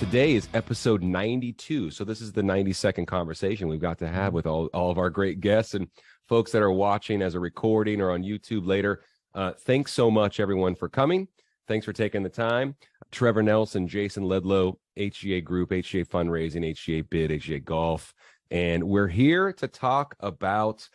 Today is episode 92. So this is the 90-second conversation we've got to have with all of our great guests and folks that are watching as a recording or on YouTube later. Thanks so much, everyone, for coming. Thanks for taking the time. Trevor Nelson, Jason Ledlow, HGA Group, HGA Fundraising, HGA Bid, HGA Golf. And we're here to talk about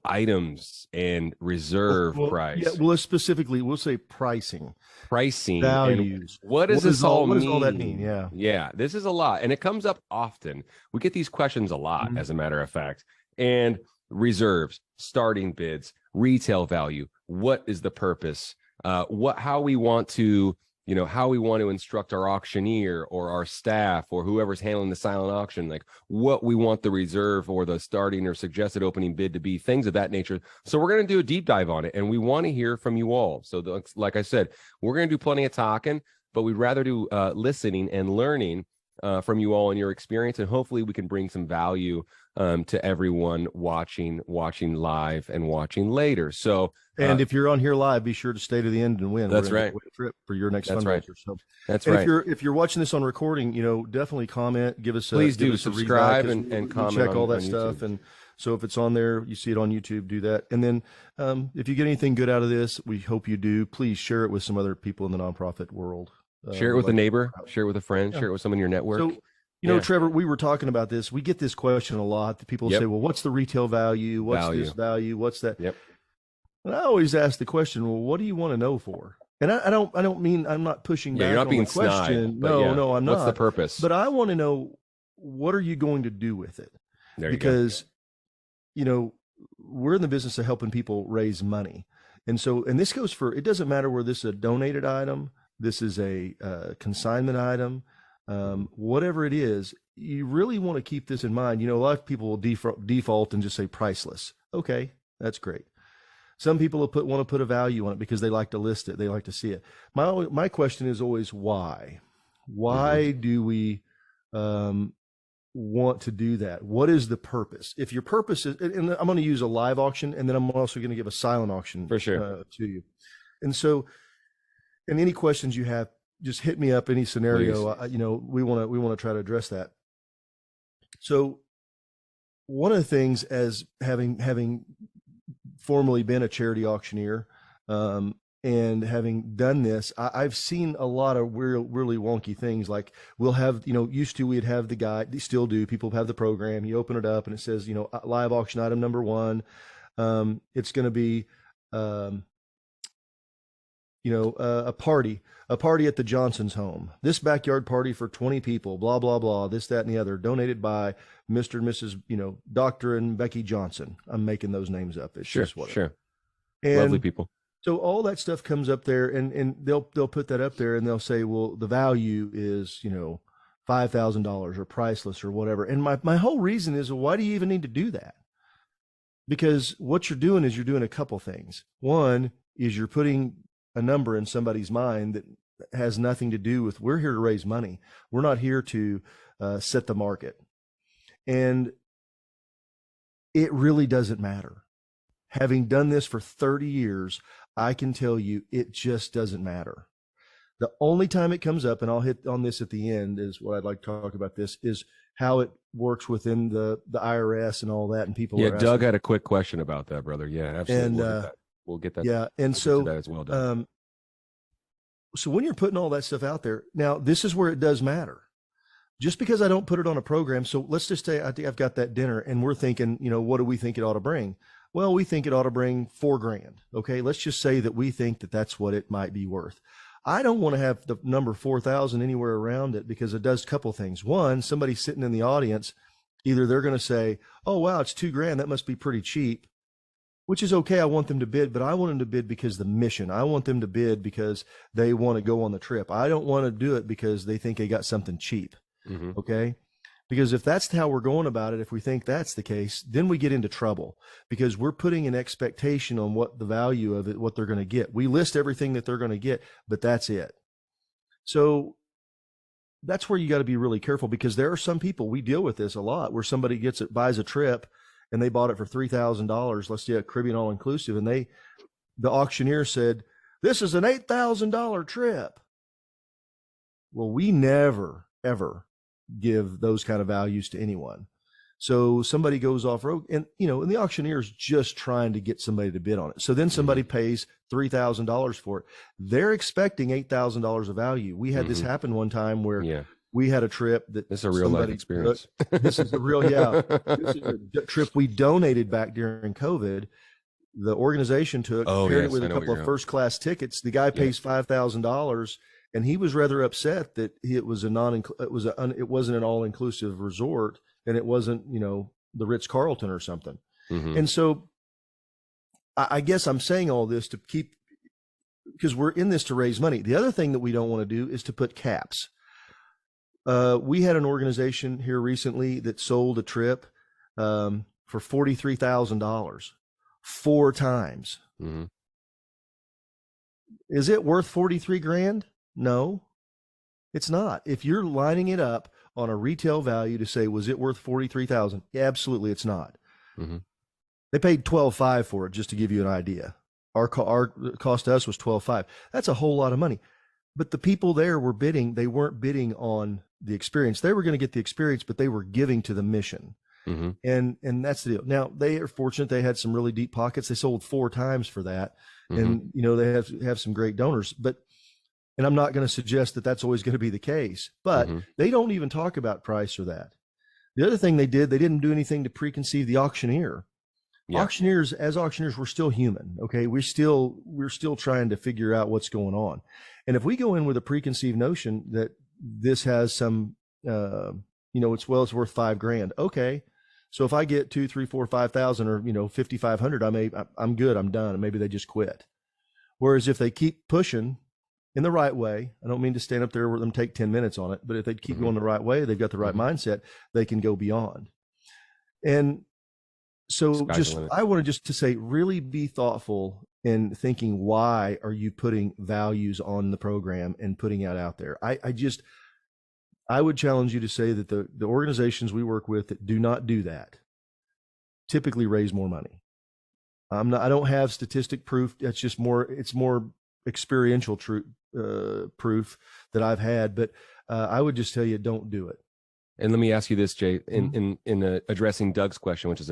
items and reserve price. Yeah, well, specifically, we'll say pricing, values. And what does all that mean? Yeah, this is a lot, and it comes up often. We get these questions a lot, as a matter of fact. And reserves, starting bids, retail value. What is the purpose? How we want to instruct our auctioneer or our staff or whoever's handling the silent auction, like what we want the reserve or the starting or suggested opening bid to be, things of that nature. So we're going to do a deep dive on it, and we want to hear from you all. So like I said, we're going to do plenty of talking, but we'd rather do listening and learning from you all and your experience, and hopefully we can bring some value to everyone watching live and watching later. So, and if you're on here live, be sure to stay to the end and win. That's right. Trip for your next fundraiser. Right. So, that's right. If you're watching this on recording, definitely comment. Please do subscribe and comment. Check all that YouTube. stuff. And so if it's on there, you see it on YouTube, do that. And then if you get anything good out of this, we hope you do. Please share it with some other people in the nonprofit world. Share it with a neighbor, share it with a friend, share it with someone in your network. So, Trevor, we were talking about this. We get this question a lot. People say, well, what's the retail value? What's this value? What's that? Yep. And I always ask the question, well, what do you want to know for? And I don't mean, I'm not pushing back you're not on being the question. Snide, No, I'm not. What's the purpose? But I want to know, what are you going to do with it? Because, we're in the business of helping people raise money. And so, and this goes for, it doesn't matter whether this is a donated item, this is a consignment item, whatever it is, you really want to keep this in mind. A lot of people will default and just say priceless. Okay, that's great. Some people will want to put a value on it because they like to list it. They like to see it. My question is always why? Why do we want to do that? What is the purpose? If your purpose is, and I'm going to use a live auction, and then I'm also going to give a silent auction for sure to you. And so, and any questions you have, just hit me up. Any scenario, we want to try to address that. So, one of the things, as having formerly been a charity auctioneer, and having done this, I've seen a lot of really wonky things. Like we'll have, used to, we'd have the guy, they still do, people have the program, you open it up and it says, live auction item number 1. It's going to be, a party at the Johnson's home, this backyard party for 20 people, blah, blah, blah, this, that, and the other, donated by Mr. and Mrs., Dr. and Becky Johnson. I'm making those names up. It's just whatever. Sure. And lovely people. So all that stuff comes up there, and they'll put that up there, and they'll say, well, the value is, $5,000 or priceless or whatever. And my whole reason is, well, why do you even need to do that? Because what you're doing is you're doing a couple things. One is you're putting a number in somebody's mind that has nothing to do with, we're here to raise money. We're not here to set the market. And it really doesn't matter. Having done this for 30 years, I can tell you it just doesn't matter. The only time it comes up, and I'll hit on this at the end, is what I'd like to talk about this, is how it works within the IRS and all that. And people are Doug had a quick question about that, brother. Yeah, absolutely. And we'll get that. Yeah. And so that as well done. So when you're putting all that stuff out there, now this is where it does matter. Just because I don't put it on a program. So let's just say I've got that dinner and we're thinking, what do we think it ought to bring? Well, we think it ought to bring $4,000. Okay. Let's just say that we think that that's what it might be worth. I don't want to have the number 4,000 anywhere around it, because it does a couple things. One, somebody sitting in the audience, either they're going to say, oh, wow, it's $2,000. That must be pretty cheap. Which is okay. I want them to bid, but I want them to bid because the mission. I want them to bid because they want to go on the trip. I don't want to do it because they think they got something cheap. Okay. Because if that's how we're going about it, if we think that's the case, then we get into trouble, because we're putting an expectation on what the value of it, what they're going to get. We list everything that they're going to get, but that's it. So that's where you got to be really careful, because there are some people, we deal with this a lot, where somebody buys a trip and they bought it for $3,000. Let's do a Caribbean all inclusive. And the auctioneer said, this is an $8,000 trip. Well, we never, ever give those kind of values to anyone. So somebody goes off road and, and the auctioneer is just trying to get somebody to bid on it. So then somebody pays $3,000 for it. They're expecting $8,000 of value. We had this happen one time where we had a trip that this is a real life experience. This is a real, this is a trip we donated back during COVID. The organization took paired it with a couple of first class tickets. The guy pays $5,000, and he was rather upset that it wasn't an all inclusive resort, and it wasn't the Ritz-Carlton or something. And so I guess I'm saying all this to keep, because we're in this to raise money. The other thing that we don't want to do is to put caps. We had an organization here recently that sold a trip for $43,000 4 times. Is it worth 43 grand? No, it's not. If you're lining it up on a retail value to say, was it worth 43,000? Absolutely, it's not. They paid 12.5 for it, just to give you an idea. Our cost to us was 12.5. That's a whole lot of money. But the people there were bidding. They weren't bidding on the experience. They were going to get the experience, but they were giving to the mission. And that's the deal. Now, they are fortunate. They had some really deep pockets. They sold 4 times for that. And, they have some great donors. And I'm not going to suggest that that's always going to be the case, but they don't even talk about price or that. The other thing they didn't do anything to preconceive the auctioneer. Auctioneers, we're still human. Okay. We're still trying to figure out what's going on. And if we go in with a preconceived notion that this has some, it's worth 5 grand. Okay. So if I get 2, 3, 4, 5,000 or, 5,500, I'm good. I'm done. And maybe they just quit. Whereas if they keep pushing in the right way, I don't mean to stand up there with them, take 10 minutes on it, but if they keep going the right way, they've got the right mindset, they can go beyond. And so I want to say, really be thoughtful in thinking, why are you putting values on the program and putting it out there? I would challenge you to say that the organizations we work with that do not do that typically raise more money. I don't have statistic proof. That's just it's more experiential proof that I've had, but I would just tell you, don't do it. And let me ask you this, Jay, in addressing Doug's question, which is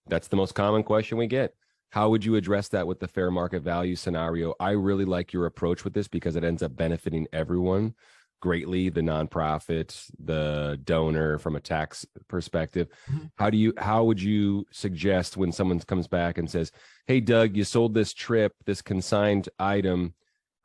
that's the most common question we get. How would you address that with the fair market value scenario? I really like your approach with this because it ends up benefiting everyone greatly, the nonprofit, the donor, from a tax perspective. How would you suggest when someone comes back and says, hey, Doug, you sold this trip, this consigned item,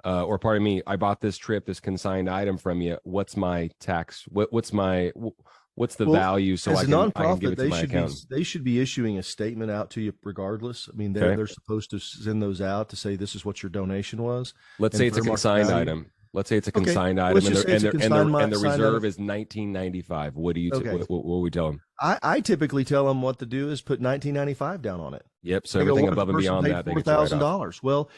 or pardon me, I bought this trip, this consigned item from you. What's my tax? What's the value? So I can give it to my account. They should be issuing a statement out to you regardless. I mean, they're supposed to send those out to say, this is what your donation was. Let's say it's a consigned item. Let's say it's a consigned item, and the reserve is $19.95. What do we tell them? I typically tell them what to do is put $19.95 down on it. Yep. So everything above and beyond that, they get $4,000. Well,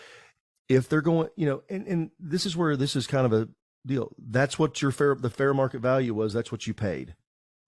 if they're going, and this is where this is kind of a deal. That's what the fair market value was. That's what you paid.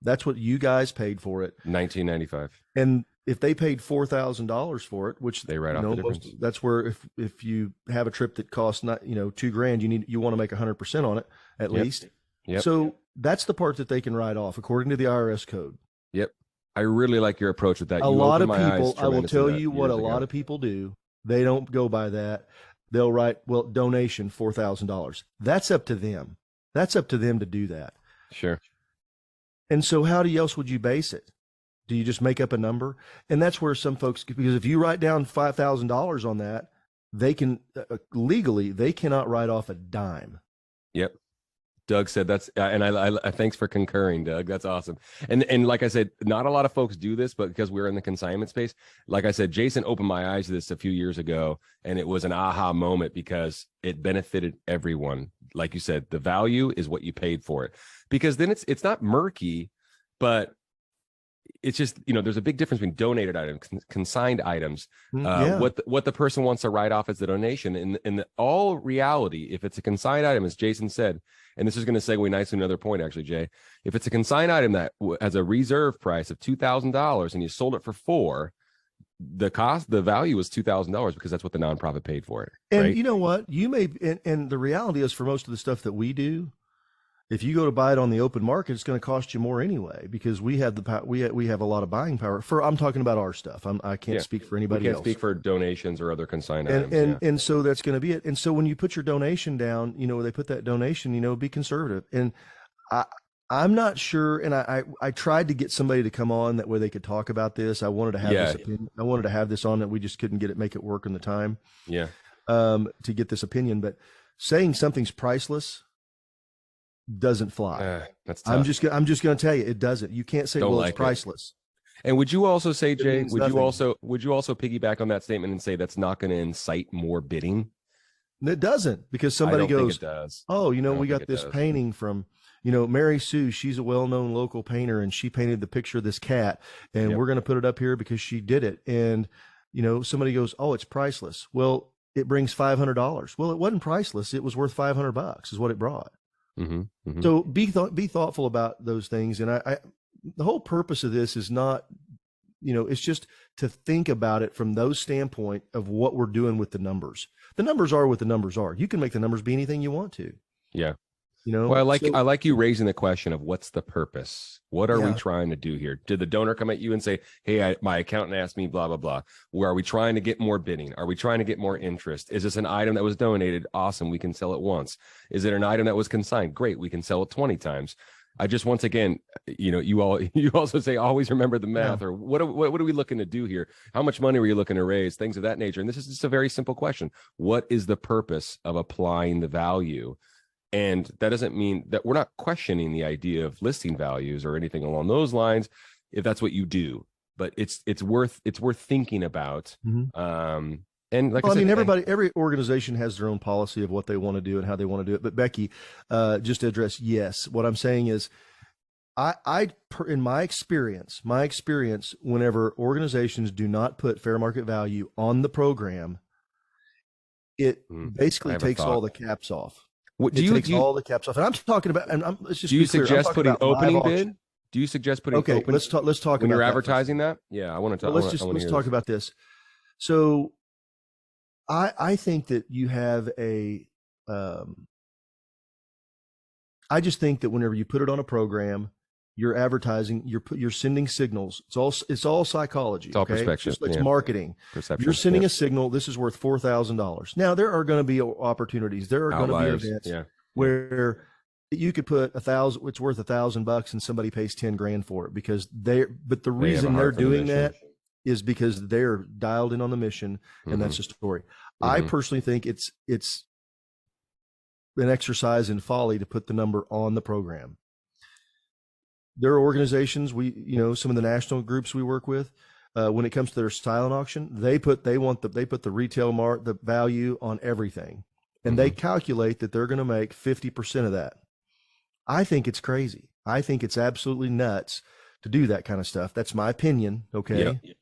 That's what you guys paid for it. $19.95. And if they paid $4,000 for it, which they write off the difference. That's where if you have a trip that costs not $2,000, you want to make 100% on it at least. Yep. So that's the part that they can write off according to the IRS code. Yep. I really like your approach with that. A lot of people, I will tell you what a lot of people do. They don't go by that. They'll write, donation $4,000. That's up to them. That's up to them to do that. Sure. And so how else would you base it? Do you just make up a number? And that's where some folks, because if you write down $5,000 on that, they can legally, they cannot write off a dime. Yep. Doug said that's, and I thanks for concurring, Doug. That's awesome. And like I said, not a lot of folks do this, but because we're in the consignment space, like I said, Jason opened my eyes to this a few years ago, and it was an aha moment because it benefited everyone. Like you said, the value is what you paid for it, because then it's not murky, but it's just, there's a big difference between donated items, consigned items, what the person wants to write off as the donation. In all reality, if it's a consigned item, as Jason said, and this is going to segue nicely to another point, actually, Jay, if it's a consigned item that has a reserve price of $2,000 and you sold it for $4,000, the value was $2,000 because that's what the nonprofit paid for it. And right? you know what? You may, and the reality is for most of the stuff that we do, if you go to buy it on the open market, it's going to cost you more anyway, because we have we have a lot of buying power. I'm talking about our stuff. I can't speak for anybody else. Can't speak for donations or other consigned items. And so that's going to be it. And so when you put your donation down, they put that donation, be conservative. And I'm not sure. And I tried to get somebody to come on that way they could talk about this. I wanted to have this opinion. I wanted to have this on that. We just couldn't make it work in the time. Yeah. To get this opinion, but saying something's priceless doesn't fly. That's tough. I'm just going to tell you, it doesn't. You can't say, it's priceless. And would you also say, Jay, would you also piggyback on that statement and say that's not going to incite more bidding? It doesn't, because somebody goes, it does. Oh, we got this painting from, Mary Sue. She's a well-known local painter, and she painted the picture of this cat, and we're going to put it up here because she did it. And, somebody goes, oh, it's priceless. Well, it brings $500. Well, it wasn't priceless. It was worth $500 is what it brought. Mm-hmm, mm-hmm. So be thoughtful about those things. And the whole purpose of this is not, it's just to think about it from those standpoint of what we're doing with the numbers. The numbers are what the numbers are. You can make the numbers be anything you want to. Yeah. Well, I like you raising the question of what's the purpose? What are we trying to do here? Did the donor come at you and say, hey, my accountant asked me, blah, blah, blah. Where are we trying to get more bidding? Are we trying to get more interest? Is this an item that was donated? Awesome. We can sell it once. Is it an item that was consigned? Great. We can sell it 20 times. I just, once again, you also say, always remember the math, or what are we looking to do here? How much money were you looking to raise? Things of that nature. And this is just a very simple question. What is the purpose of applying the value? And that doesn't mean that we're not questioning the idea of listing values or anything along those lines, if that's what you do. But it's worth thinking about. Mm-hmm. And like every organization has their own policy of what they want to do and how they want to do it. But Becky, just to address, yes, what I'm saying is, in my experience, whenever organizations do not put fair market value on the program, it basically takes all the caps off. What all the caps off? And I'm talking about. And let's just. Do you suggest putting opening bid? Do you suggest putting? Okay, let's talk. Let's talk when about you're advertising that. Yeah, I want to talk. Let's talk about this. So, I think that you have a. I just think that whenever you put it on a program, you're advertising. You're sending signals. It's all psychology. It's all perspective. It's marketing. Perception. You're sending a signal. This is worth $4,000. Now there are going to be opportunities. There are going to be events where you could put $1,000. It's worth $1,000, and somebody pays $10,000 for it because But the reason they're doing that is because they're dialed in on the mission, and that's the story. I personally think it's an exercise in folly to put the number on the program. There are organizations some of the national groups we work with, when it comes to their silent auction, they put the retail the value on everything, and they calculate that they're going to make 50% of that. I think it's crazy. I think it's absolutely nuts to do that kind of stuff. That's my opinion. Okay. Yeah.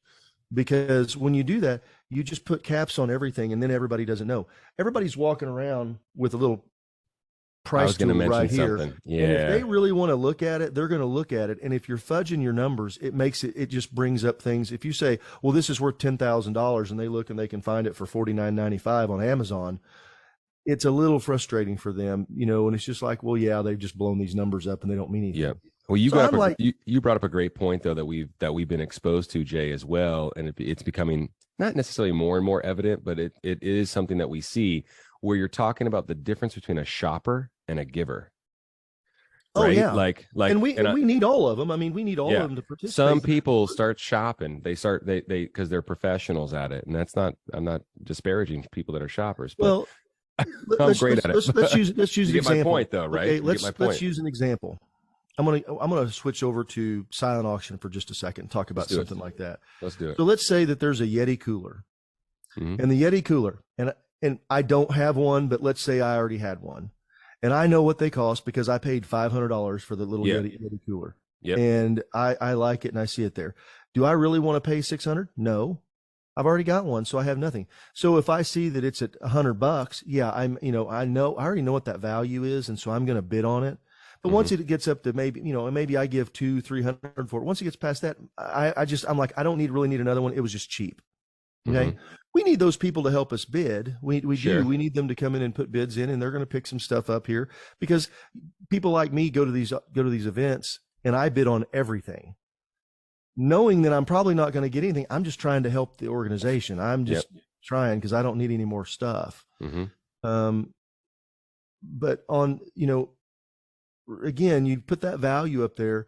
Because when you do that, you just put caps on everything, and then everybody doesn't know. Everybody's walking around with a little price tool right here. Yeah. And if they really want to look at it, they're going to look at it. And if you're fudging your numbers, it just brings up things. If you say, well, this is worth $10,000, and they look and they can find it for $49.95 on Amazon, it's a little frustrating for them, and it's just like, well, yeah, they've just blown these numbers up and they don't mean anything. Yeah. Well, you brought up a great point though that we've been exposed to, Jay, as well, and it's becoming not necessarily more and more evident, but it is something that we see where you're talking about the difference between a shopper and a giver. Oh, right? yeah. Like, and we need all of them. I mean, we need all of them to participate. Some people start shopping. They because they're professionals at it. And I'm not disparaging people that are shoppers, but well, I'm great at it. Let's use an example. My point though, right? Okay, let's use an example. I'm gonna switch over to silent auction for just a second and talk about something like that. Let's do it. So let's say that there's a Yeti cooler, and the Yeti cooler, and I don't have one, but let's say I already had one, and I know what they cost because I paid $500 for the little Yeti cooler, and I like it and I see it there. Do I really want to pay $600? No, I've already got one, so I have nothing. So if I see that it's at $100, yeah, I already know what that value is, and so I'm going to bid on it. But once it gets up to maybe, and maybe I give 200-300 for it. Once it gets past that, I'm like, I don't really need another one. It was just cheap. Okay. We need those people to help us bid. We Sure. do. We need them to come in and put bids in, and they're going to pick some stuff up here because people like me go to these events and I bid on everything, knowing that I'm probably not going to get anything. I'm just trying to help the organization. I'm just trying because I don't need any more stuff. But on, again, you put that value up there.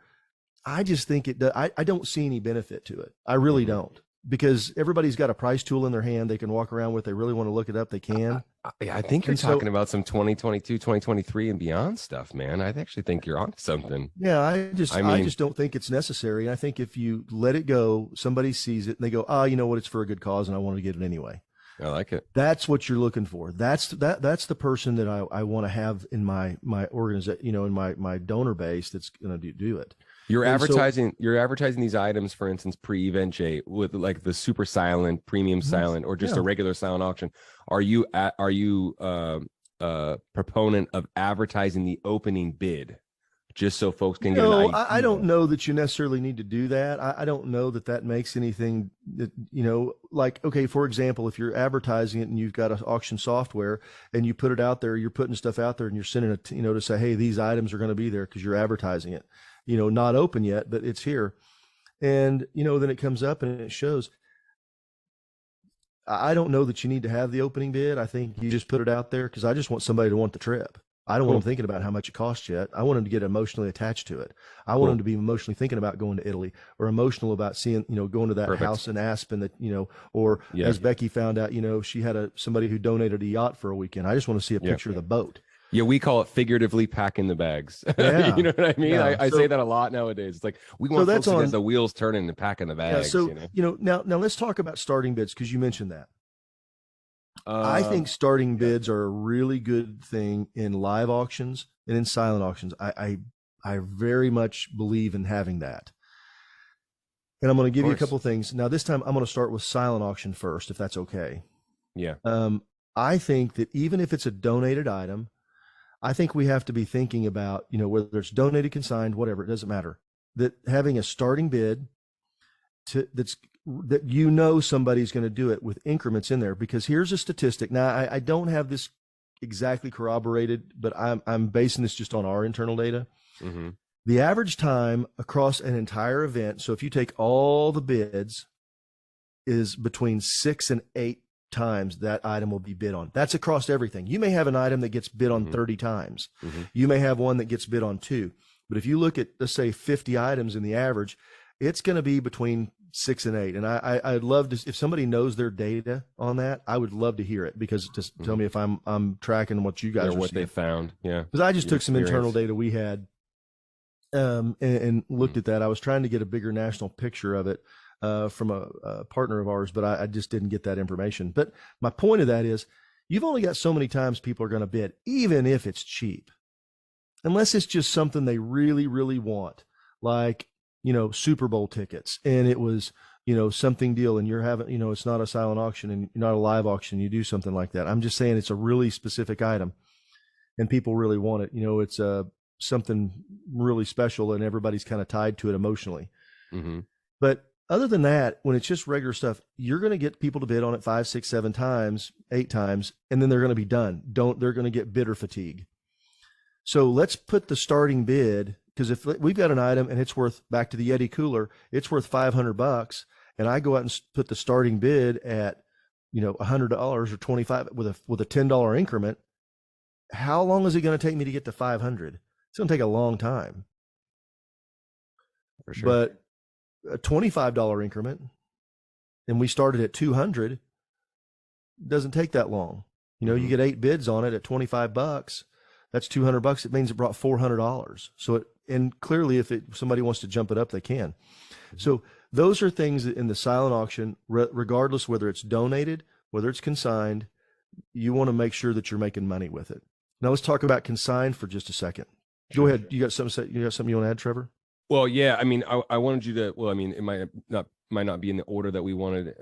I just think it does. I don't see any benefit to it. I really don't, because everybody's got a price tool in their hand they can walk around with. They really want to look it up, they can. I think you're talking about some 2022, 2023 and beyond stuff, man. I actually think you're on something. Yeah, I just don't think it's necessary. I think if you let it go, somebody sees it and they go, you know what, it's for a good cause and I want to get it anyway. I like it. That's what you're looking for. That's the person that I want to have in my organization, in my donor base that's going to do it. You're advertising these items, for instance, pre-event, Jay, with like the super silent, premium silent, or just a regular silent auction. Are you a proponent of advertising the opening bid, just so folks can get an idea? I don't know that you necessarily need to do that. I don't know that makes anything that, like, okay, for example, if you're advertising it and you've got an auction software and you put it out there, you're putting stuff out there and you're sending it, to say, hey, these items are going to be there because you're advertising it, not open yet, but it's here. And, then it comes up and it shows. I don't know that you need to have the opening bid. I think you just put it out there because I just want somebody to want the trip. I don't want them thinking about how much it costs yet. I want them to get emotionally attached to it. I want them to be emotionally thinking about going to Italy, or emotional about seeing, going to that house in Aspen that, or as Becky found out, she had somebody who donated a yacht for a weekend. I just want to see a picture of the boat. Yeah, we call it figuratively packing the bags. Yeah. You know what I mean? Yeah. I say that a lot nowadays. It's like we want folks to get the wheels turning and packing the bags. Yeah, now let's talk about starting bids, because you mentioned that. I think starting bids are a really good thing in live auctions and in silent auctions. I very much believe in having that. And I'm going to give you a couple of things. Now, this time I'm going to start with silent auction first, if that's okay. Yeah. I think that even if it's a donated item, I think we have to be thinking about, whether it's donated, consigned, whatever, it doesn't matter, that having a starting bid that somebody's going to do it with increments in there. Because here's a statistic. Now, I don't have this exactly corroborated, but I'm basing this just on our internal data. The average time across an entire event, so if you take all the bids, is between 6 and 8 times that item will be bid on. That's across everything. You may have an item that gets bid on 30 times. You may have one that gets bid on 2. But if you look at, let's say, 50 items in the average, it's going to be between 6 and 8. And I'd love to, if somebody knows their data on that, I would love to hear it, because just tell me if I'm tracking what you guys are what seeing. They found. Yeah. Because I just took some internal data we had and looked at that. I was trying to get a bigger national picture of it from a partner of ours, but I just didn't get that information. But my point of that is, you've only got so many times people are going to bid, even if it's cheap, unless it's just something they really, really want, like, Super Bowl tickets, and it was, something deal, and you're having, it's not a silent auction and you're not a live auction, you do something like that. I'm just saying it's a really specific item and people really want it. It's something really special and everybody's kind of tied to it emotionally. But other than that, when it's just regular stuff, you're going to get people to bid on it 5, 6, 7 times, 8 times, and then they're going to be done. They're going to get bidder fatigue. So let's put the starting bid, because if we've got an item and it's worth, back to the Yeti cooler, it's worth $500, and I go out and put the starting bid at, $100 or $25 with a $10 increment, how long is it going to take me to get to 500? It's going to take a long time. For sure. But a $25 increment, and we started at 200, doesn't take that long. You get 8 bids on it at $25. That's $200. It means it brought $400. So and clearly, if somebody wants to jump it up, they can. So those are things that in the silent auction, regardless whether it's donated, whether it's consigned, you want to make sure that you're making money with it. Now let's talk about consigned for just a second. Go ahead. You got something you want to add, Trevor? Well, yeah. I mean, I wanted you to. Well, I mean, it might not be in the order that we wanted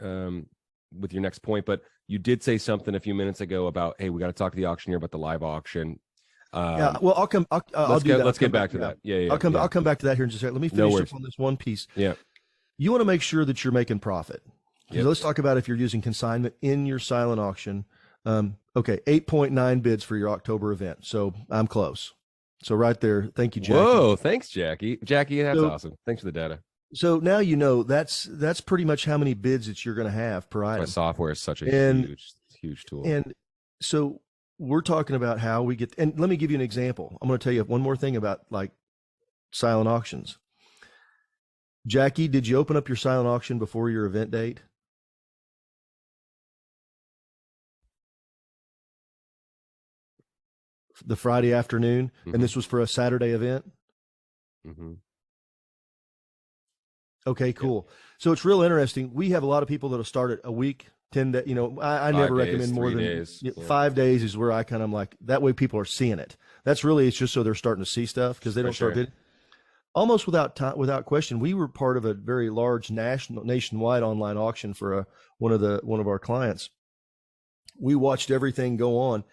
with your next point, but you did say something a few minutes ago about, hey, we got to talk to the auctioneer about the live auction. Yeah, well, I'll do that. Let's get back to that. Yeah. I'll come back to that here in just a second. Let me finish up on this one piece. Yeah. You want to make sure that you're making profit. Yep. Let's talk about if you're using consignment in your silent auction. Okay, 8.9 bids for your October event. So I'm close. So right there. Thank you, Jackie. Whoa, thanks, Jackie. Jackie, that's awesome. Thanks for the data. So now you know that's pretty much how many bids that you're going to have per item. Software is such a huge tool. And so we're talking about how we get, and let me give you an example. I'm going to tell you one more thing about like silent auctions. Jackie, did you open up your silent auction before your event date? The Friday afternoon, and this was for a Saturday event? Okay, cool. Yeah. So it's real interesting. We have a lot of people that'll start at a week, 10 days. I never recommend more than 5 days is where I kind of like, that way people are seeing it. That's really, it's just so they're starting to see stuff because they don't start bidding. Almost without question, we were part of a very large nationwide online auction for one of our clients. We watched everything go on.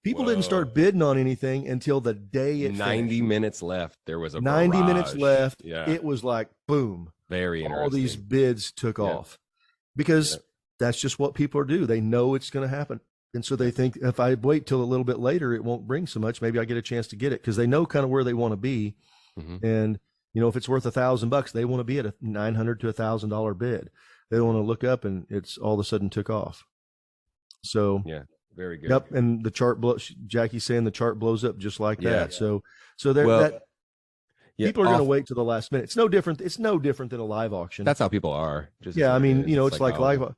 People didn't start bidding on anything until the day it 90 finished. minutes left. There was a 90 barrage. Minutes left. Yeah. It was like boom. Very interesting. All these bids took off because that's just what people do. They know it's going to happen. And so they think if I wait till a little bit later, it won't bring so much. Maybe I get a chance to get it because they know kind of where they want to be. And, if it's worth $1,000, they want to be at a $900 to $1,000 bid. They don't want to look up and it's all of a sudden took off. So, yeah. Very good. Yep, and the chart Jackie's saying the chart blows up just like that. So people are going to wait to the last minute. It's no different. It's no different than a live auction. That's how people are. I mean, it's like live.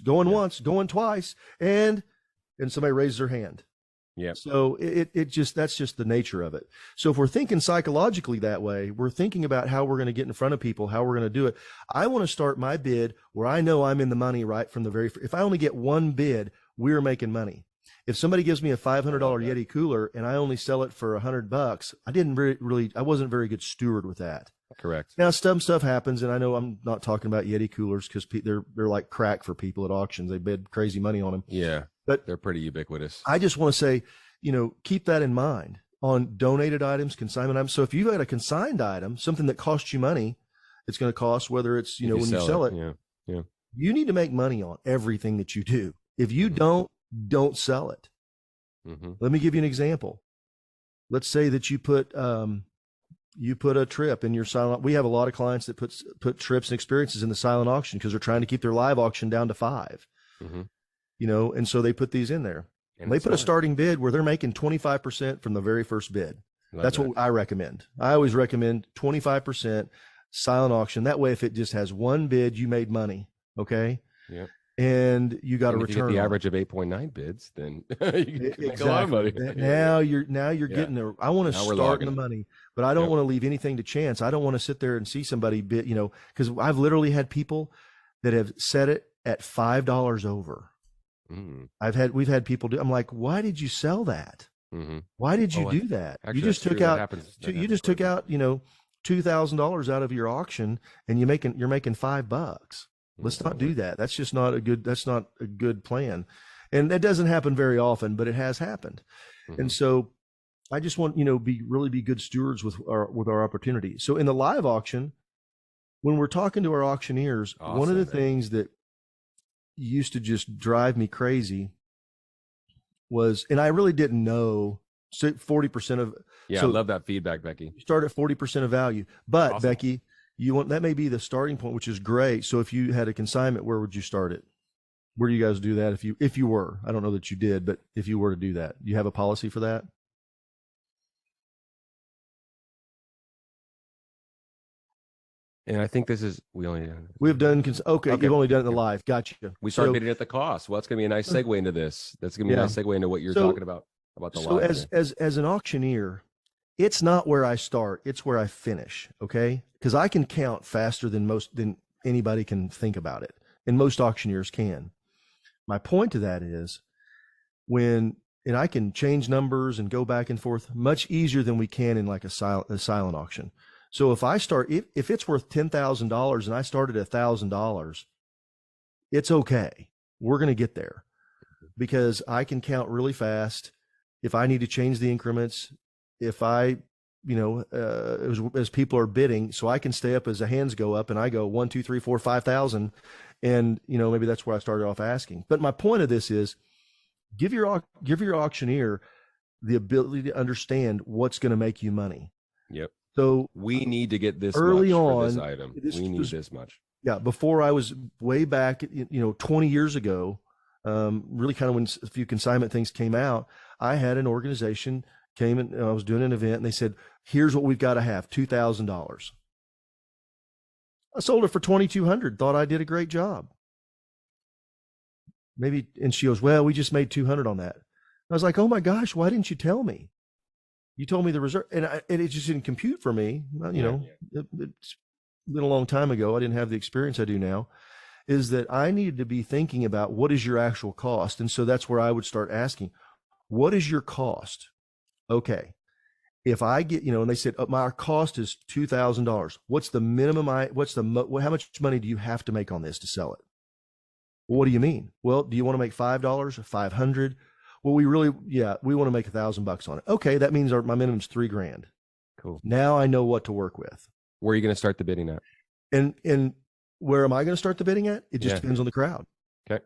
Going once, going twice, and somebody raises their hand. Yeah. So that's just the nature of it. So if we're thinking psychologically that way, we're thinking about how we're going to get in front of people, how we're going to do it. I want to start my bid where I know I'm in the money right from the very first. If I only get one bid, we're making money. If somebody gives me a $500 Yeti cooler and I only sell it for $100, I wasn't a very good steward with that. Correct. Now some stuff happens, and I know I'm not talking about Yeti coolers because they're like crack for people at auctions. They bid crazy money on them. Yeah, but they're pretty ubiquitous. I just want to say, keep that in mind on donated items, consignment items. So if you've got a consigned item, something that costs you money, it's going to cost whether it's when you sell it. Yeah. You need to make money on everything that you do. If you don't sell it. Let me give you an example. Let's say that you put a trip in your silent. We have a lot of clients that put trips and experiences in the silent auction because they're trying to keep their live auction down to 5. And so they put these in there. And they put a starting bid where they're making 25% from the very first bid. That's what I recommend. I always recommend 25% silent auction. That way, if it just has one bid, you made money. Okay. Yeah. And you got to return. If you get the average of 8.9 bids, then you can make a lot of money. Now you're getting there. I want to start in the money, but I don't want to leave anything to chance. I don't want to sit there and see somebody bid, because I've literally had people that have set it at $5 over. We've had people do. I'm like, why did you sell that? Why did you do that? Actually, you just took out. You just took out, $2,000 out of your auction, and you're making $5. Let's not do that. That's just not a good plan. And that doesn't happen very often, but it has happened. And so I just want, be good stewards with our opportunity. So in the live auction, when we're talking to our auctioneers, one of the things that used to just drive me crazy was, and I really didn't know, 40% of. Yeah. I love that feedback, Becky. You start at 40% of value, but Becky, that may be the starting point, which is great. So if you had a consignment, where would you start it? Where do you guys do that? If you were, I don't know that you did, but if you were to do that, do you have a policy for that? And I think we've done. Okay. You've only done it in the live. Gotcha. We started bidding at the cost. Well, that's going to be a nice segue into this. That's going to be a nice segue into what you're talking about the live. So as an auctioneer, it's not where I start, it's where I finish. Okay. Because I can count faster than anybody can think about it. And most auctioneers can. My point to that is and I can change numbers and go back and forth much easier than we can in like a silent auction. So if I start, if it's worth $10,000 and I started at $1,000, it's okay. We're going to get there because I can count really fast. if I need to change the increments, if I, as people are bidding, so I can stay up as the hands go up and I go 1, 2, 3, 4, 5,000. And, maybe that's where I started off asking. But my point of this is give your auctioneer the ability to understand what's going to make you money. Yep. So we need to get this early much on for this item. We need this much. Yeah. Before I was way back, 20 years ago, really kind of when a few consignment things came out, I had an organization came and I was doing an event and they said, here's what we've got to have, $2,000. I sold it for $2,200, thought I did a great job. Maybe, and she goes, well, we just made 200 on that. I was like, oh my gosh, why didn't you tell me? You told me the reserve, and it just didn't compute for me. It's been a long time ago. I didn't have the experience I do now. Is that I needed to be thinking about what is your actual cost, and so that's where I would start asking, what is your cost? Okay, if I get, and they said my cost is $2,000. What's the minimum? How much money do you have to make on this to sell it? Well, what do you mean? Well, do you want to make $5 or $500? Well, we want to make $1,000 on it. Okay, that means my minimum is $3,000. Cool. Now I know what to work with. Where are you going to start the bidding at? And where am I going to start the bidding at? It just depends on the crowd. Okay.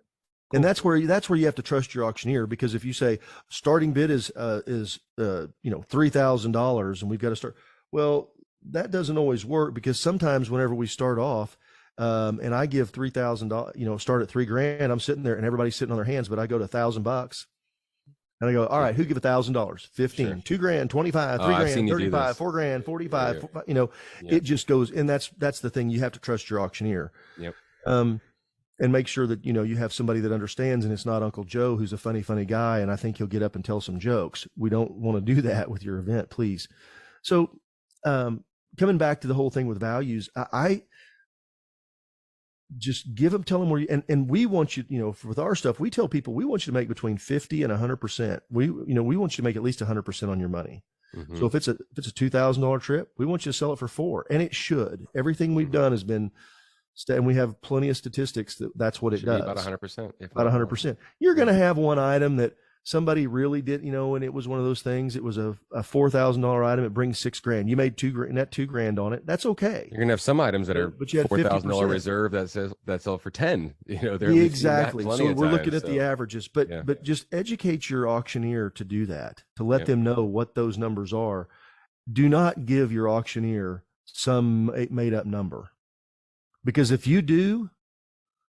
Cool. And that's where you have to trust your auctioneer, because if you say starting bid is $3,000 and we've got to start, well, that doesn't always work, because sometimes whenever we start off, and I give $3,000, start at $3,000, I'm sitting there and everybody's sitting on their hands, but I go to $1,000. And I go, all right, who give $1,000? 15, sure. $2,000, 25, $3,000, 35, $4,000, 45. Yep. It just goes, and that's the thing. You have to trust your auctioneer. Yep. And make sure that you have somebody that understands, and it's not Uncle Joe who's a funny guy, and I think he'll get up and tell some jokes. We don't want to do that with your event, please. So, coming back to the whole thing with values, I just tell them where you, and we want you, with our stuff, we tell people we want you to make between 50 and 100%. We want you to make at least 100% on your money. Mm-hmm. So if it's a $2,000 trip, we want you to sell it for $4,000, and it should. Everything we've done has been, and we have plenty of statistics that's what it does. About 100%. About 100%. You're going to have one item that somebody really did, and it was one of those things. It was a $4,000 item. It brings $6,000. You made $2,000 on it. That's okay. You're gonna have some items that are $4,000 reserve that sell for 10. Exactly. So we're looking at the averages, but just educate your auctioneer to do that, to let them know what those numbers are. Do not give your auctioneer some made up number, because if you do,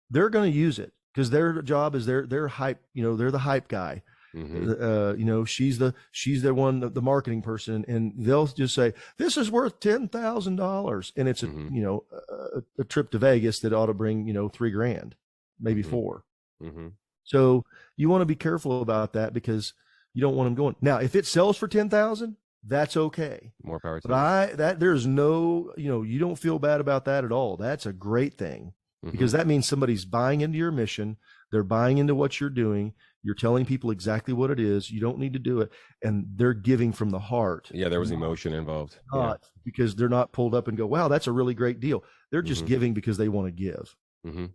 they're going to use it, because their job is they're hype. They're the hype guy. Mm-hmm. She's the one, the marketing person, and they'll just say, this is worth $10,000. And it's a trip to Vegas that ought to bring, $3,000, maybe $4,000. Mm-hmm. So you want to be careful about that, because you don't want them going. Now, if it sells for $10,000, that's okay. More power to but there's no, you don't feel bad about that at all. That's a great thing, because that means somebody's buying into your mission. They're buying into what you're doing. You're telling people exactly what it is. You don't need to do it. And they're giving from the heart. Yeah, there was emotion involved. Because they're not pulled up and go, wow, that's a really great deal. They're just giving because they want to give. Mm-hmm.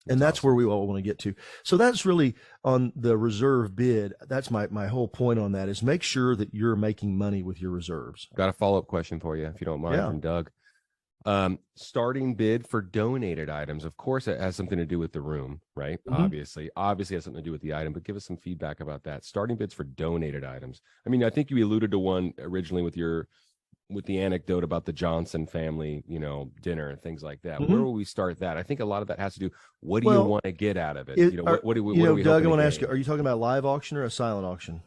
And that's awesome. Where we all want to get to. So that's really on the reserve bid. That's my whole point on that, is make sure that you're making money with your reserves. Got a follow-up question for you, if you don't mind, from Doug. Starting bid for donated items. Of course, it has something to do with the room, right? Mm-hmm. Obviously has something to do with the item, but give us some feedback about that. Starting bids for donated items. I mean, I think you alluded to one originally with the anecdote about the Johnson family, dinner and things like that. Mm-hmm. Where will we start that? I think a lot of that has to do, what do you want to get out of it? What do we Doug, I want to ask you, are you talking about a live auction or a silent auction?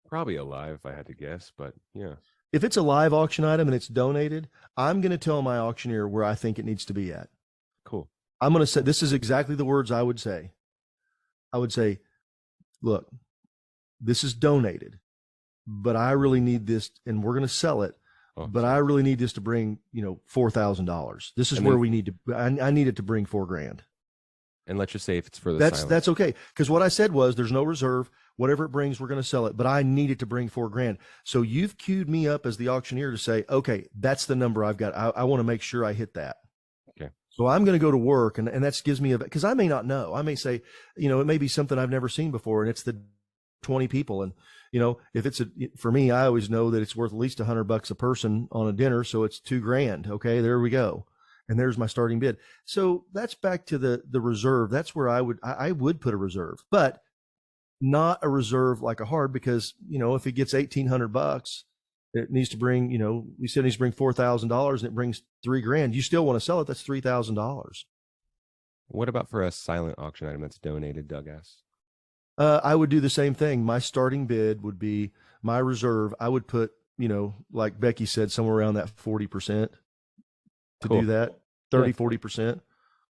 Probably a live, if I had to guess, but yeah. If it's a live auction item and it's donated, I'm going to tell my auctioneer where I think it needs to be at. Cool. I'm going to say, this is exactly the words I would say. I would say, look, this is donated, but I really need this, and we're going to sell it, but I really need this to bring, $4,000. This is where we need to, I need it to bring $4,000. And let's just say if it's for the that's okay. Because what I said was, there's no reserve. Whatever it brings, we're going to sell it, but I need it to bring $4,000. So you've queued me up as the auctioneer to say, okay, that's the number I've got. I want to make sure I hit that. Okay. So I'm going to go to work, and that gives me because I may not know. I may say, it may be something I've never seen before, and it's the 20 people. And, if it's for me, I always know that it's worth at least $100 a person on a dinner. So it's $2,000. Okay, there we go. And there's my starting bid. So that's back to the reserve. That's where I would put a reserve, but not a reserve like a hard, because, if it gets $1,800, it needs to bring, we said it needs to bring $4,000 and it brings $3,000. You still want to sell it. That's $3,000. What about for a silent auction item that's donated, Doug asks? I would do the same thing. My starting bid would be my reserve. I would put, like Becky said, somewhere around that 40% to do that, 30, 40%.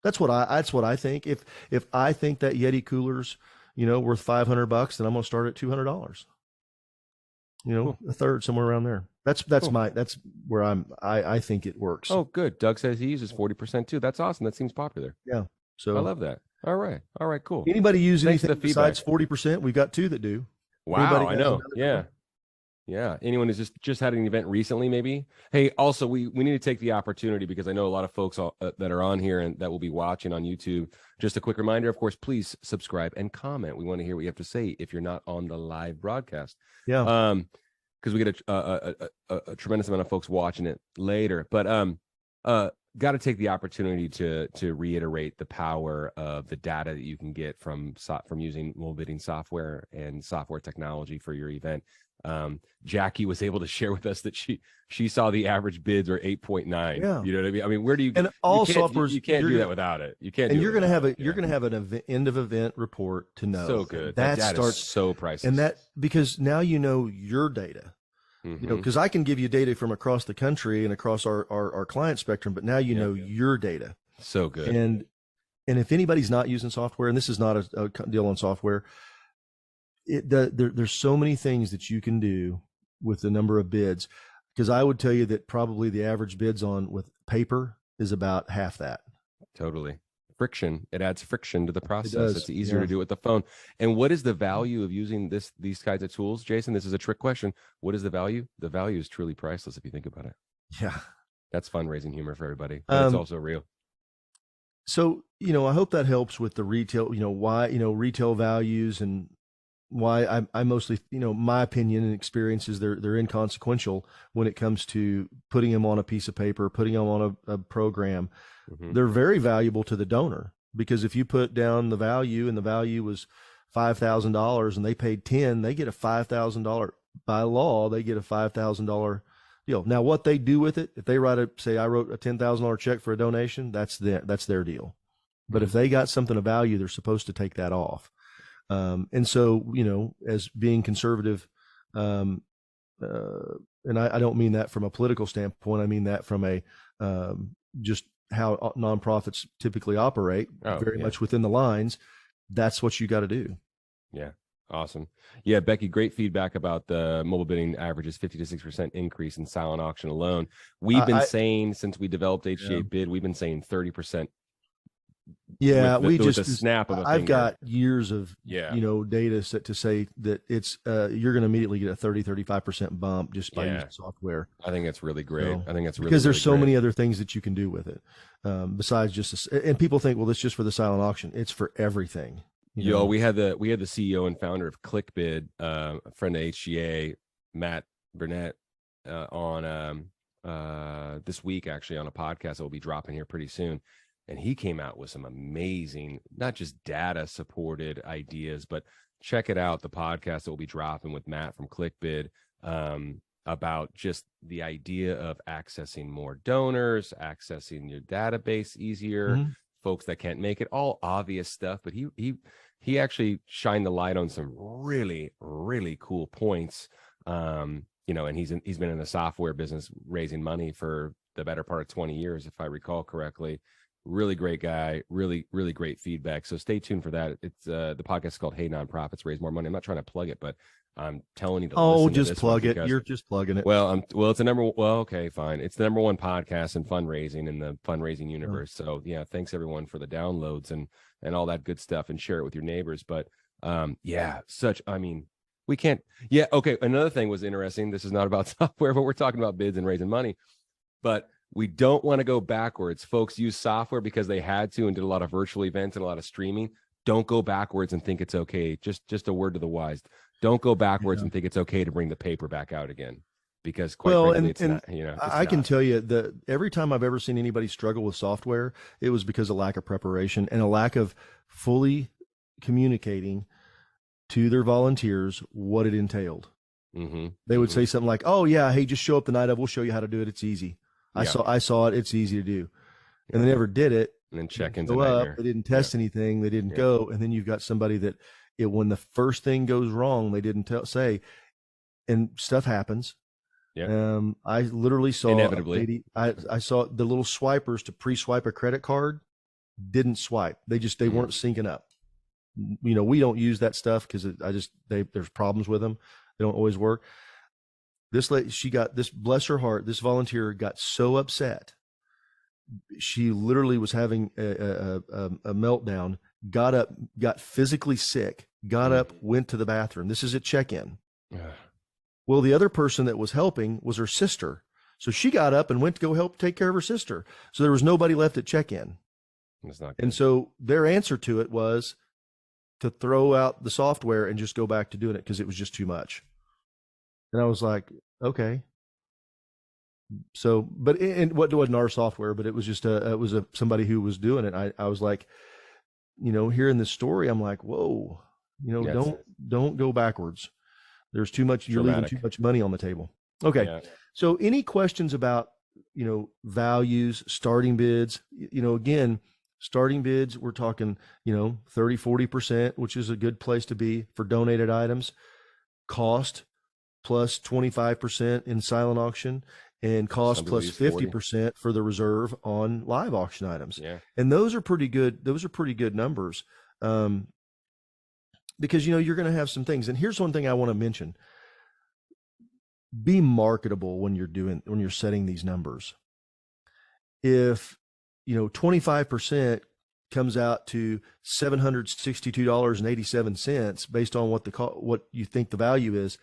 That's what I think. If I think that Yeti cooler's, worth $500, then I'm going to start at $200. A third, somewhere around there. That's where I think it works. Oh, good. Doug says he uses 40% too. That's awesome. That seems popular. Yeah. So I love that. All right, cool. Anybody use anything besides 40%? We've got two that do. Wow, I know. Yeah. Anyone who's just had an event recently, maybe? Hey, also, we need to take the opportunity, because I know a lot of folks that are on here and that will be watching on YouTube. Just a quick reminder, of course, please subscribe and comment. We want to hear what you have to say if you're not on the live broadcast. Yeah. Because we get a tremendous amount of folks watching it later. But got to take the opportunity to reiterate the power of the data that you can get from using mobile bidding software and software technology for your event. Jackie was able to share with us that she saw the average bids were 8.9. Yeah. You know what I mean? I mean, where do you? And all softwares, you can't do that without it. You can't. And you're going to have an end of event report to know. So good. That starts so priceless. And that, because now your data. Because I can give you data from across the country and across our client spectrum, but now your data. So good. And if anybody's not using software, and this is not a deal on software, there's so many things that you can do with the number of bids. Because I would tell you that probably the average bids with paper is about half that. Totally. Friction. It adds friction to the process. It's easier Yeah. to do with the phone. And what is the value of using these kinds of tools, Jason? This is a trick question. What is the value? The value is truly priceless if you think about it. Yeah. That's fundraising humor for everybody. But it's also real. So, I hope that helps with the retail, why, retail values, and why I mostly, my opinion and experience is they're inconsequential when it comes to putting them on a piece of paper, putting them on a program. They're very valuable to the donor, because if you put down the value and the value was $5,000 and they paid 10, they get a $5,000 by law. They get a $5,000 deal. Now, what they do with it, if they I wrote a $10,000 check for a donation, that's their deal. But if they got something of value, they're supposed to take that off. And so, as being conservative, and I don't mean that from a political standpoint. I mean that from a just how nonprofits typically operate, very much within the lines. That's what you got to do. Yeah. Awesome. Yeah, Becky, great feedback about the mobile bidding averages 50 to 6% increase in silent auction alone. We've been saying since we developed HGA Bid, we've been saying 30%. Yeah, with a snap of a I've finger. got years of data set to say that it's you're going to immediately get a 35% bump just by using software. I think that's really great. I think that's really because there's really so great. many other things that you can do with it besides just and people think, well, it's just for the silent auction. It's for everything. We had the CEO and founder of ClickBid, a friend of HGA, Matt Burnett, on this week actually on a podcast that will be dropping here pretty soon. And he came out with some amazing, not just data supported ideas, but check it out. The podcast that will be dropping with Matt from ClickBid about just the idea of accessing more donors, accessing your database easier, folks that can't make it, all obvious stuff. But he actually shined the light on some really, really cool points. And he's been in the software business raising money for the better part of 20 years, if I recall correctly. Really great guy, really, really great feedback. So stay tuned for that. It's the podcast is called Hey Nonprofits Raise More Money. I'm not trying to plug it, but I'm telling you to listen just to this plug it. because, You're just plugging it. Well, it's okay, fine. It's the number one podcast in fundraising in the fundraising universe. So yeah, thanks everyone for the downloads and all that good stuff, and share it with your neighbors. But we can't. Yeah. Okay. Another thing was interesting. This is not about software, but we're talking about bids and raising money, but we don't want to go backwards. Folks use software because they had to and did a lot of virtual events and a lot of streaming. Don't go backwards and think it's okay. Just a word to the wise. Don't go backwards Yeah. and think it's okay to bring the paper back out again, because quite Well, frankly, it's and not. You know, it's I can not. tell you that every time I've ever seen anybody struggle with software, it was because of lack of preparation and a lack of fully communicating to their volunteers what it entailed. Mm-hmm. They would Mm-hmm. say something like, "Oh yeah, hey, just show up the night of. We'll show you how to do it. It's easy. Yeah. I saw it. It's easy to do." And Yeah. they never did it. And then They didn't check-in's a show up. nightmare. They didn't Yeah. test anything. They didn't Yeah. go. And then you've got somebody that when the first thing goes wrong, they didn't say, and stuff happens. Yeah. I literally saw Inevitably. a lady. I saw the little swipers to pre-swipe a credit card didn't swipe. They weren't syncing up. You know, we don't use that stuff because there's problems with them. They don't always work. This lady, she got this, bless her heart, this volunteer got so upset. She literally was having a meltdown, got up, got physically sick, got up, went to the bathroom. This is at check-in. Well, the other person that was helping was her sister. So she got up and went to go help take care of her sister. So there was nobody left at check-in. That's not good. And so their answer to it was to throw out the software and just go back to doing it because it was just too much. And I was like, okay. So, but it wasn't our software, but it was just somebody who was doing it. I was like, you know, hearing this story, I'm like, whoa, you know, Yeah, don't go backwards. There's too much. You're Dramatic. leaving too much money on the table. Okay. Yeah. So any questions about, you know, values, starting bids, you know, again, starting bids, we're talking, you know, 30, 40%, which is a good place to be for donated items. Cost plus 25% in silent auction, and cost plus 50% for the reserve on live auction items. Yeah. And those are pretty good. Those are pretty good numbers. Because, you know, you're going to have some things. And here's one thing I want to mention. Be marketable when you're setting these numbers. If, you know, 25% comes out to $762.87 based on what you think the value is,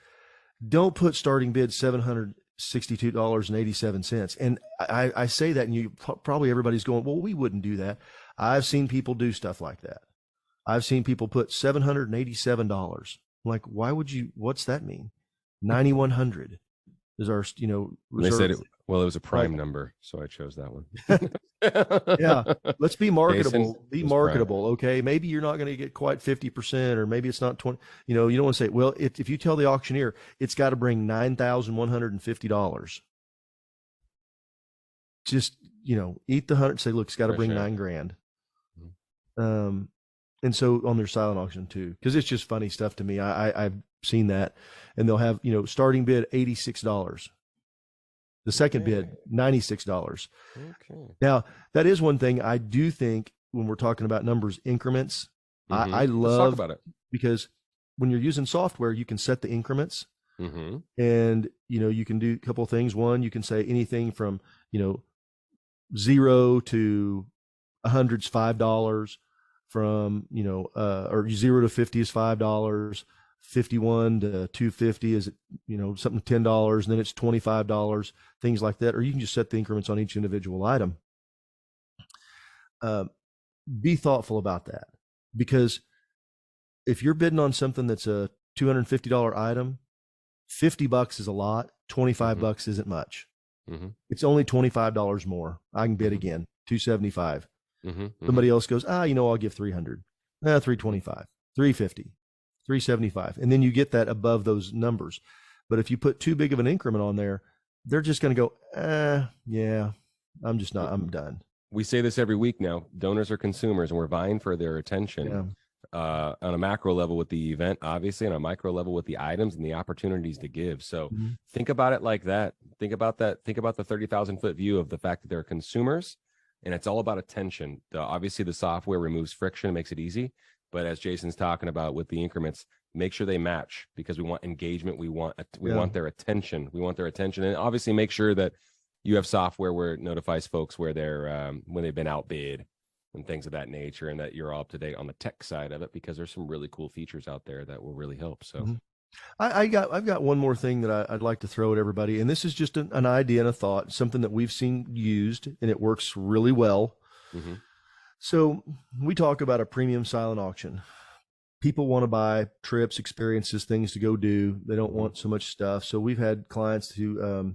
don't put starting bid $762.87. And I say that, and probably everybody's going, well, we wouldn't do that. I've seen people do stuff like that. I've seen people put $787. I'm like, why would you? What's that mean? 9,100 is our, you know, reserve. They said it was a prime number, so I chose that one. Yeah, let's be marketable. Jason, be marketable, prime. Okay? Maybe you're not going to get quite 50%, or maybe it's not 20. You know, you don't want to say, well, if you tell the auctioneer it's got to bring $9,150, just, you know, eat the 100. Say, look, it's got to bring $9,000. And so on their silent auction too, because it's just funny stuff to me. I've seen that, and they'll have, you know, starting bid $86, the second bid $96. Okay. Now that is one thing I do think when we're talking about numbers, increments. I love, let's talk about it, because when you're using software, you can set the increments, and you know, you can do a couple of things. One, you can say anything from, you know, 0 to 100's $5. From, you know, or 0 to 50 is $5, 51 to 250 is, you know, something $10, and then it's $25, things like that. Or you can just set the increments on each individual item. Be thoughtful about that, because if you're bidding on something that's a $250 item, $50 is a lot, $25 isn't much. It's only $25 more. I can bid again, $275. Somebody else goes, you know, I'll give 300, 325, 350, 375. And then you get that above those numbers. But if you put too big of an increment on there, they're just going to go, yeah, I'm done. We say this every week now. Donors are consumers, and we're vying for their attention on a macro level with the event, obviously, and on a micro level with the items and the opportunities to give. So think about it like that. Think about that. Think about the 30,000-foot view of the fact that they're consumers. And it's all about attention. Obviously, the software removes friction, makes it easy. But as Jason's talking about with the increments, make sure they match, because we want engagement. We want their attention. We want their attention. And obviously, make sure that you have software where it notifies folks where they're when they've been outbid and things of that nature, and that you're all up to date on the tech side of it, because there's some really cool features out there that will really help. So. I've got one more thing that I'd like to throw at everybody, and this is just an idea and a thought, something that we've seen used, and it works really well. So we talk about a premium silent auction. people want to buy trips, experiences, things to go do. They don't want so much stuff. So we've had clients who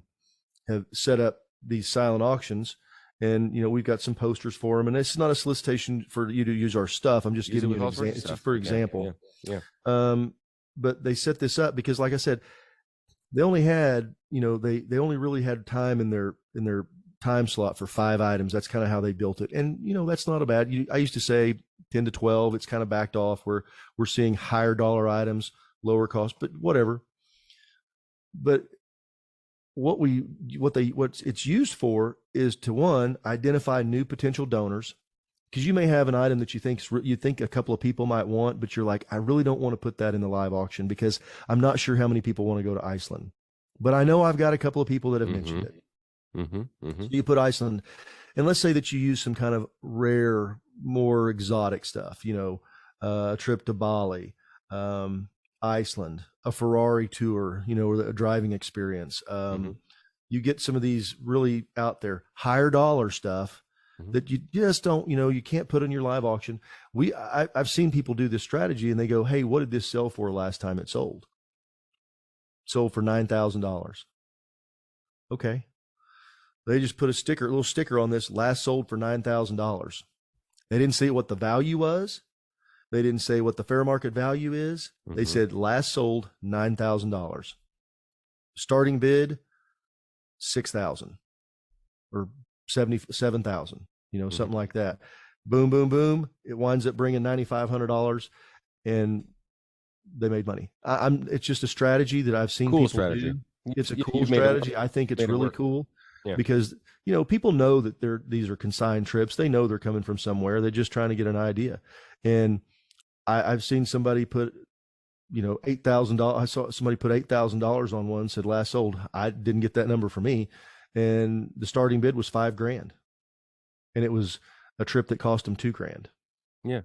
have set up these silent auctions, and we've got some posters for them. And it's not a solicitation for you to use our stuff. I'm just giving you an example. It's just for example. Yeah. But they set this up because, like I said, they only had, they only really had time in their time slot for 5 items. That's kind of how they built it. And, that's not a bad, I used to say 10 to 12, it's kind of backed off where we're seeing higher dollar items, lower cost, but whatever. But what it's used for is to, one, identify new potential donors. Because you may have an item that you think a couple of people might want, but you're like, I really don't want to put that in the live auction because I'm not sure how many people want to go to Iceland. But I know I've got a couple of people that have mentioned it. So you put Iceland, and let's say that you use some kind of rare, more exotic stuff, a trip to Bali, Iceland, a Ferrari tour, or a driving experience. You get some of these really out there, higher dollar stuff that you just don't, you can't put in your live auction. I've seen people do this strategy and they go, hey, what did this sell for last time it sold? Sold for $9,000. Okay. They just put a little sticker on this, last sold for $9,000. They didn't say what the value was. They didn't say what the fair market value is. They said last sold $9,000. Starting bid, $6,000 or $77,000, something like that. Boom, boom, boom. It winds up bringing $9,500 and they made money. It's just a strategy that I've seen people do. It's a cool strategy. I think it's really cool because, people know that these are consigned trips. They know they're coming from somewhere. They're just trying to get an idea. And I've seen somebody put, $8,000. I saw somebody put $8,000 on one, said last sold. I didn't get that number for me. And the starting bid was $5,000. And it was a trip that cost them $2,000. Yeah.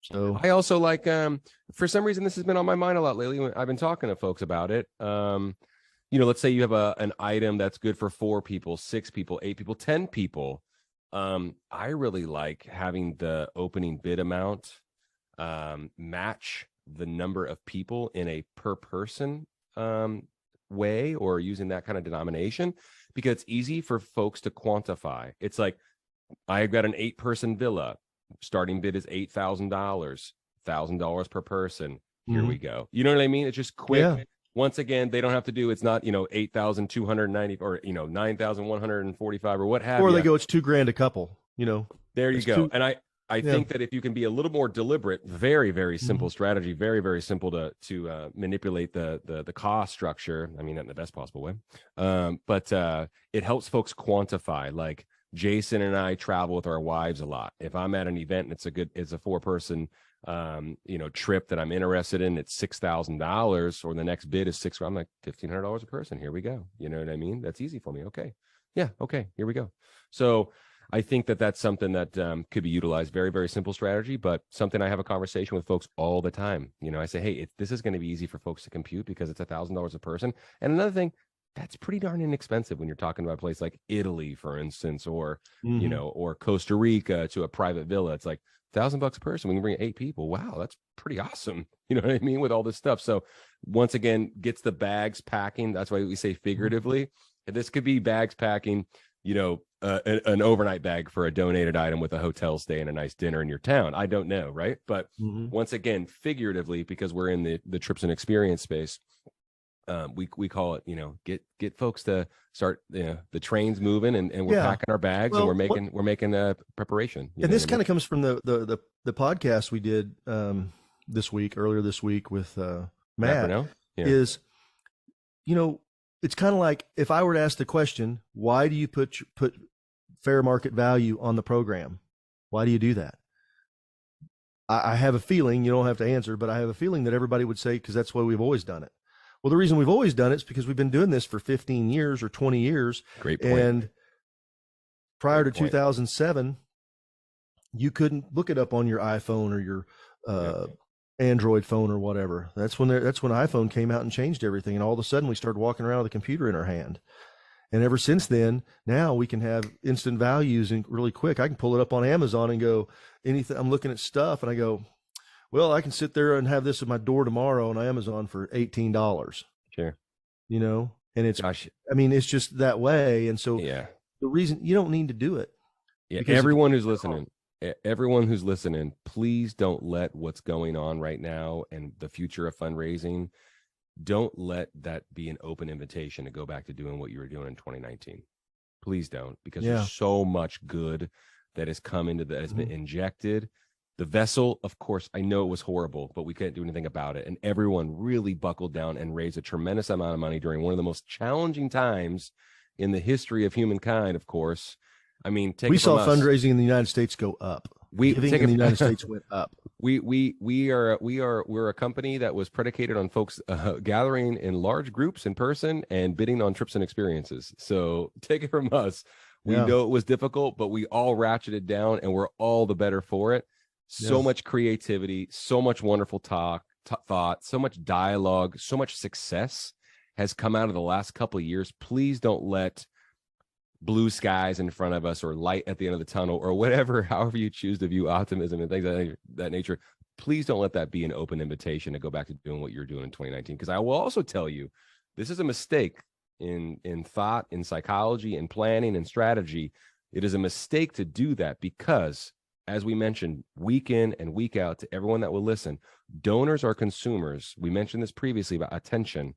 So I also like, for some reason, this has been on my mind a lot lately. I've been talking to folks about it. Let's say you have an item that's good for 4 people, 6 people, 8 people, 10 people. I really like having the opening bid amount match the number of people in a per person way, or using that kind of denomination, because it's easy for folks to quantify. It's like, I've got an 8-person villa. Starting bid is $8,000, $1,000 per person. Here we go. You know what I mean? It's just quick. Yeah. Once again, they don't have to do, it's not, 8,290 or, 9,145 or what have you. Or they go, it's $2,000 a couple, There you go. And I think that if you can be a little more deliberate, very, very simple strategy, very, very simple to manipulate the cost structure. I mean, not in the best possible way. But it helps folks quantify. Like, Jason and I travel with our wives a lot. If I'm at an event and it's a 4-person, trip that I'm interested in, it's $6,000, or the next bid is I'm like, $1,500 a person. Here we go. You know what I mean? That's easy for me. Okay. Yeah. Okay. Here we go. So I think that that's something that could be utilized. Very, very simple strategy, but something I have a conversation with folks all the time. I say, hey, this is going to be easy for folks to compute because it's $1,000 a person. And another thing, that's pretty darn inexpensive when you're talking about a place like Italy, for instance, or, or Costa Rica to a private villa. It's like $1,000 a person. We can bring 8 people. Wow, that's pretty awesome. You know what I mean? With all this stuff. So once again, gets the bags packing. That's why we say figuratively. This could be bags packing, an overnight bag for a donated item with a hotel stay and a nice dinner in your town. I don't know, right? But once again, figuratively, because we're in the trips and experience space, we call it, get folks to start, the trains moving, and we're packing our bags, and we're making a preparation. And this kind of comes from the podcast we did earlier this week with Matt. Is, it's kind of like, if I were to ask the question, why do you put fair market value on the program? Why do you do that? I have a feeling, you don't have to answer, but I have a feeling that everybody would say, because that's why we've always done it. Well, the reason we've always done it is because we've been doing this for 15 years or 20 years. Great point. And prior to 2007, you couldn't look it up on your iPhone or your Android phone or whatever. That's when iPhone came out and changed everything. And all of a sudden we started walking around with a computer in our hand. And ever since then, now we can have instant values and really quick. I can pull it up on Amazon and go, anything. I'm looking at stuff and I go, well, I can sit there and have this at my door tomorrow on Amazon for $18. Sure. You know, and it's, Gosh. I mean, it's just that way. And so Yeah. the reason you don't need to do it. Yeah. Because Everyone who's listening, please don't let what's going on right now and the future of fundraising, don't let that be an open invitation to go back to doing what you were doing in 2019. Please don't, because there's so much good that has come into that, has been injected. The vessel, of course, I know it was horrible, but we couldn't do anything about it. And everyone really buckled down and raised a tremendous amount of money during one of the most challenging times in the history of humankind, of course. I mean, we saw fundraising in the United States go up. Giving in the United States went up. We're a company that was predicated on folks gathering in large groups in person and bidding on trips and experiences. So take it from us. We know it was difficult, but we all ratcheted down, and we're all the better for it. So much creativity, so much wonderful thought, so much dialogue, so much success has come out of the last couple of years. Please don't let blue skies in front of us or light at the end of the tunnel or whatever, however you choose to view optimism and things of that nature. Please don't let that be an open invitation to go back to doing what you're doing in 2019. Because I will also tell you, this is a mistake in thought, in psychology, in planning, and strategy. It is a mistake to do that because, as we mentioned, week in and week out, to everyone that will listen, donors are consumers. We mentioned this previously about attention,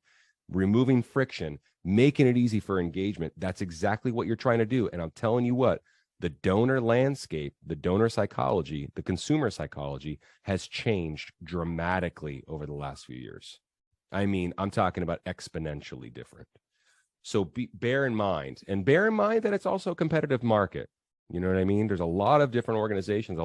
removing friction, making it easy for engagement. That's exactly what you're trying to do. And I'm telling you what, the donor landscape, the donor psychology, the consumer psychology has changed dramatically over the last few years. I mean, I'm talking about exponentially different. So bear in mind that it's also a competitive market. You know what I mean? There's a lot of different organizations,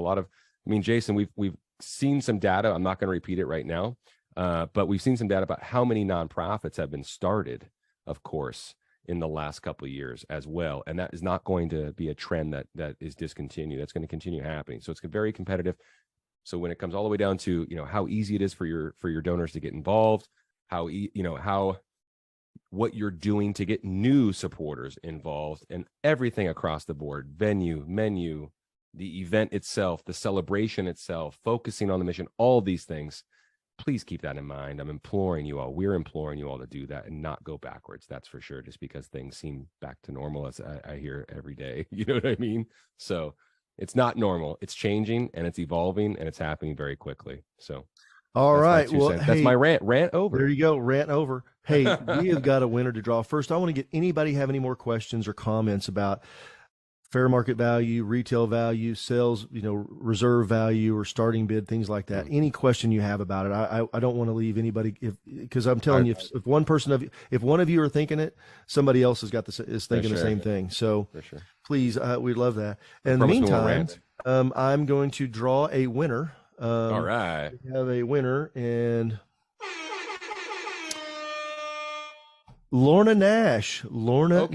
Jason, we've seen some data. I'm not going to repeat it right now, but we've seen some data about how many nonprofits have been started, of course, in the last couple of years as well. And that is not going to be a trend that is discontinued. That's going to continue happening. So it's very competitive. So when it comes all the way down to, how easy it is for your donors to get involved, what you're doing to get new supporters involved, and everything across the board, venue, menu, the event itself, the celebration itself, focusing on the mission, all these things, please keep that in mind. We're imploring you all to do that and not go backwards. That's for sure. Just because things seem back to normal, as I hear every day, you know what I mean? So it's not normal. It's changing and it's evolving and it's happening very quickly. So all right. Well, that's my rant over. There you go. Rant over. Hey, we have got a winner to draw. First, I want to get anybody have any more questions or comments about fair market value, retail value, sales, reserve value or starting bid, things like that. Any question you have about it, I don't want to leave anybody, because I'm telling you, if one of you are thinking it, somebody else is thinking the same thing. So please, we'd love that. And in the meantime, I'm going to draw a winner. All right. We have a winner, and Lorna Nash. Nash.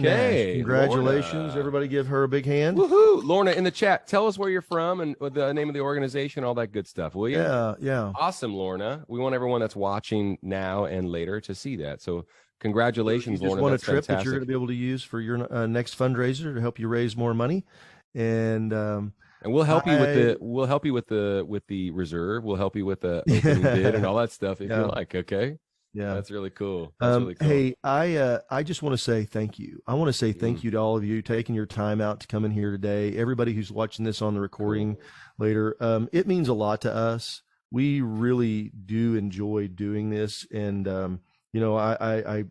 Congratulations. Lorna. Everybody give her a big hand. Woohoo. Lorna, in the chat, tell us where you're from and the name of the organization, all that good stuff, will you? Yeah. Awesome, Lorna. We want everyone that's watching now and later to see that. So congratulations, Lorna. You just won a trip that you're going to be able to use for your next fundraiser to help you raise more money. And we'll help you with the reserve. We'll help you with the opening bid and all that stuff if you like. Okay. Yeah, that's really cool. Really cool. Hey, I just want to say thank you. I want to say thank you to all of you taking your time out to come in here today. Everybody who's watching this on the recording later, it means a lot to us. We really do enjoy doing this, and I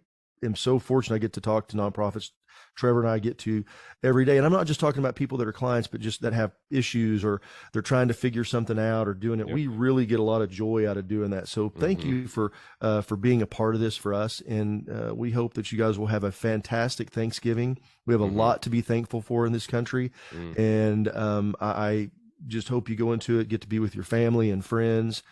am so fortunate I get to talk to nonprofits. Trevor and I get to every day. And I'm not just talking about people that are clients, but just that have issues or they're trying to figure something out or doing it. Yep. We really get a lot of joy out of doing that. So thank you for being a part of this for us. And we hope that you guys will have a fantastic Thanksgiving. We have a lot to be thankful for in this country. And I just hope you go into it, get to be with your family and friends.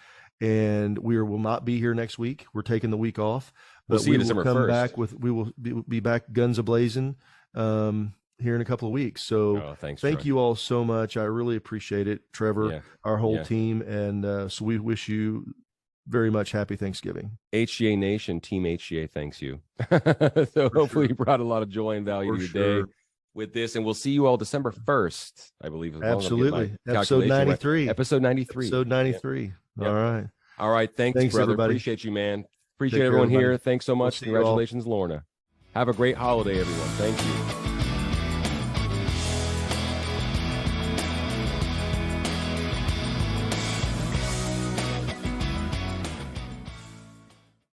And we will not be here next week. We're taking the week off. But we'll see you December 1st. We will be back guns a-blazing here in a couple of weeks. So thank you all so much. I really appreciate it, Trevor, our whole team. And so we wish you very much happy Thanksgiving. HGA Nation, Team HGA thanks you. So hopefully you brought a lot of joy and value to your day with this. And we'll see you all December 1st, I believe. Absolutely. Episode 93. Episode 93. Episode 93. Yep. All right. All right. Thanks, brother. Everybody. Appreciate you, man. Appreciate Take care, everyone everybody. here. Thanks so much. see you all. Congratulations, Lorna. Have a great holiday, everyone. Thank you.